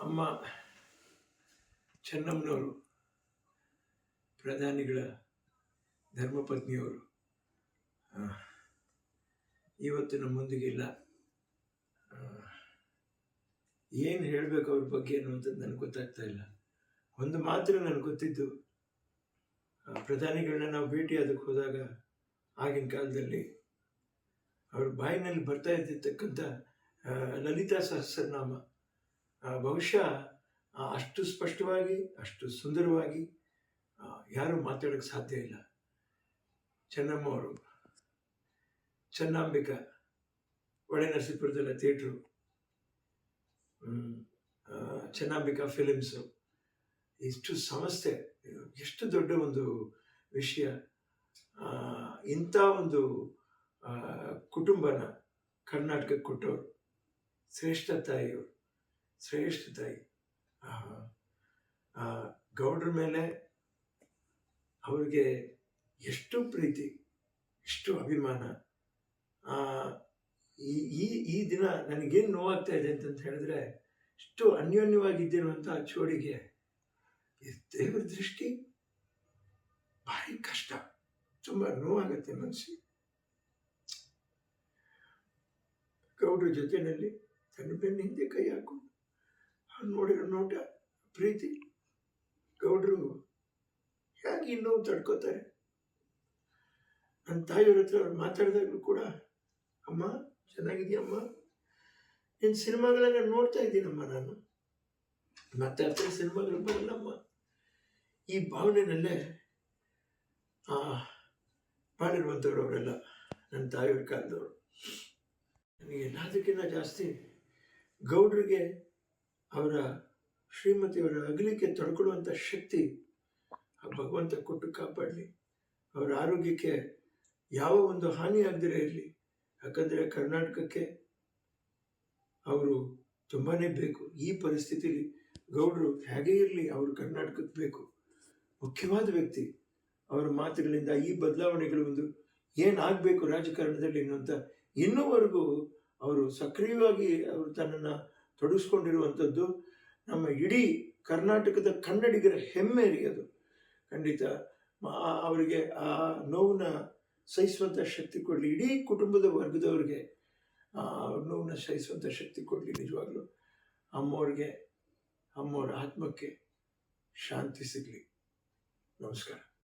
ಅಮ್ಮ ಚೆನ್ನಮ್ಮನವರು ಪ್ರಧಾನಿಗಳ ಧರ್ಮಪತ್ನಿಯವರು ಇವತ್ತು ನಮ್ಮೊಂದಿಗೆ ಇಲ್ಲ. ಏನು ಹೇಳಬೇಕು ಅವ್ರ ಬಗ್ಗೆ ಅನ್ನುವಂಥದ್ದು ನನಗೆ ಗೊತ್ತಾಗ್ತಾ ಇಲ್ಲ. ಒಂದು ಮಾತ್ರ ನನಗೆ ಗೊತ್ತಿದ್ದು, ಪ್ರಧಾನಿಗಳನ್ನ ನಾವು ಭೇಟಿಯಾದಕ್ಕೆ ಹೋದಾಗ ಆಗಿನ ಕಾಲದಲ್ಲಿ ಅವ್ರ ಬಾಯಿನಲ್ಲಿ ಬರ್ತಾ ಇದ್ದಿರ್ತಕ್ಕಂಥ ಲಲಿತಾ ಸಹಸ್ರನಾಮ ಬಹುಶಃ ಅಷ್ಟು ಸ್ಪಷ್ಟವಾಗಿ, ಅಷ್ಟು ಸುಂದರವಾಗಿ ಯಾರೂ ಮಾತಾಡೋಕ್ಕೆ ಸಾಧ್ಯ ಇಲ್ಲ. ಚೆನ್ನಮ್ಮವರು, ಚೆನ್ನಾಂಬಿಕಾ, ಒಳನರಸೀಪುರದಲ್ಲ ಥಿಯೇಟ್ರು, ಚೆನ್ನಾಂಬಿಕಾ ಫಿಲಿಮ್ಸು, ಇಷ್ಟು ಸಂಸ್ಥೆ, ಎಷ್ಟು ದೊಡ್ಡ ಒಂದು ವಿಷಯ. ಇಂಥ ಒಂದು ಕುಟುಂಬನ ಕರ್ನಾಟಕಕ್ಕೆ ಕೊಟ್ಟವರು ಶ್ರೇಷ್ಠ ತಾಯಿಯವರು, ಶ್ರೇಷ್ಠ ತಾಯಿ. ಗೌಡ್ರ ಮೇಲೆ ಅವ್ರಿಗೆ ಎಷ್ಟು ಪ್ರೀತಿ, ಎಷ್ಟು ಅಭಿಮಾನ. ಈ ದಿನ ನನಗೇನು ನೋವಾಗ್ತಾ ಇದೆ ಅಂತಂತ ಹೇಳಿದ್ರೆ, ಇಷ್ಟು ಅನ್ಯೋನ್ಯವಾಗಿದ್ದಿರುವಂಥ ಜೋಡಿಗೆ ದೇವರ ದೃಷ್ಟಿ ಭಾರಿ ಕಷ್ಟ, ತುಂಬ ನೋವಾಗತ್ತೆ ಮನಸ್ಸಿಗೆ. ಗೌಡ್ರ ಜೊತೆಯಲ್ಲಿ ತನ್ನ ಬೆನ್ನ ಹಿಂದೆ ಕೈ ಹಾಕೊಂಡು ನೋಡಿರೋ ನೋಟ, ಪ್ರೀತಿ. ಗೌಡ್ರು ಹೇಗೆ ಇನ್ನೂ ತಡ್ಕೋತಾರೆ. ನನ್ನ ತಾಯಿಯವ್ರ ಹತ್ರ ಅವ್ರು ಮಾತಾಡಿದಾಗಲೂ ಕೂಡ, ಅಮ್ಮ ಚೆನ್ನಾಗಿದೆಯಮ್ಮ, ನಿನ್ನ ಸಿನಿಮಾಗಳನ್ನ ನೋಡ್ತಾ ಇದ್ದೀನಮ್ಮ, ನಾನು ಮತ್ತೆ ಹತ್ರ ಸಿನಿಮಾಗಳು ಬರಲ್ಲಮ್ಮ. ಈ ಭಾವನೆಯಲ್ಲೇ ಮಾಡಿರುವಂಥವ್ರು ಅವರೆಲ್ಲ, ನನ್ನ ತಾಯಿಯವ್ರ ಕಾಲದವರು. ನನಗೆ ಎಲ್ಲದಕ್ಕಿಂತ ಜಾಸ್ತಿ ಗೌಡ್ರಿಗೆ ಅವರ ಶ್ರೀಮತಿಯವರ ಅಗಲಿಕೆ ತಡ್ಕೊಳ್ಳುವಂಥ ಶಕ್ತಿ ಭಗವಂತ ಕೊಟ್ಟು ಕಾಪಾಡಲಿ. ಅವರ ಆರೋಗ್ಯಕ್ಕೆ ಯಾವ ಒಂದು ಹಾನಿ ಆಗದಿರೇ ಇರಲಿ. ಯಾಕಂದರೆ ಕರ್ನಾಟಕಕ್ಕೆ ಅವರು ತುಂಬಾ ಬೇಕು. ಈ ಪರಿಸ್ಥಿತಿಲಿ ಗೌಡರು ಹೇಗೆ ಇರಲಿ, ಅವರು ಕರ್ನಾಟಕಕ್ಕೆ ಬೇಕು. ಮುಖ್ಯವಾದ ವ್ಯಕ್ತಿ. ಅವರ ಮಾತುಗಳಿಂದ ಈ ಬದಲಾವಣೆಗಳು ಒಂದು ಏನಾಗಬೇಕು ರಾಜಕಾರಣದಲ್ಲಿ ಅನ್ನುವಂಥ ಇನ್ನೂವರೆಗೂ ಅವರು ಸಕ್ರಿಯವಾಗಿ ಅವರು ತನ್ನನ್ನು ತೊಡಗಿಸ್ಕೊಂಡಿರುವಂಥದ್ದು ನಮ್ಮ ಇಡೀ ಕರ್ನಾಟಕದ ಕನ್ನಡಿಗರ ಹೆಮ್ಮೆ ರೀ. ಅದು ಖಂಡಿತ ಅವರಿಗೆ ಆ ನೋವನ್ನ ಸಹಿಸುವಂಥ ಶಕ್ತಿ ಕೊಡಲಿ. ಇಡೀ ಕುಟುಂಬದ ವರ್ಗದವ್ರಿಗೆ ನೋವನ್ನ ಸಹಿಸುವಂಥ ಶಕ್ತಿ ಕೊಡಲಿ. ನಿಜವಾಗ್ಲೂ ಅಮ್ಮವ್ರಿಗೆ, ಅಮ್ಮವ್ರ ಆತ್ಮಕ್ಕೆ ಶಾಂತಿ ಸಿಗಲಿ. ನಮಸ್ಕಾರ.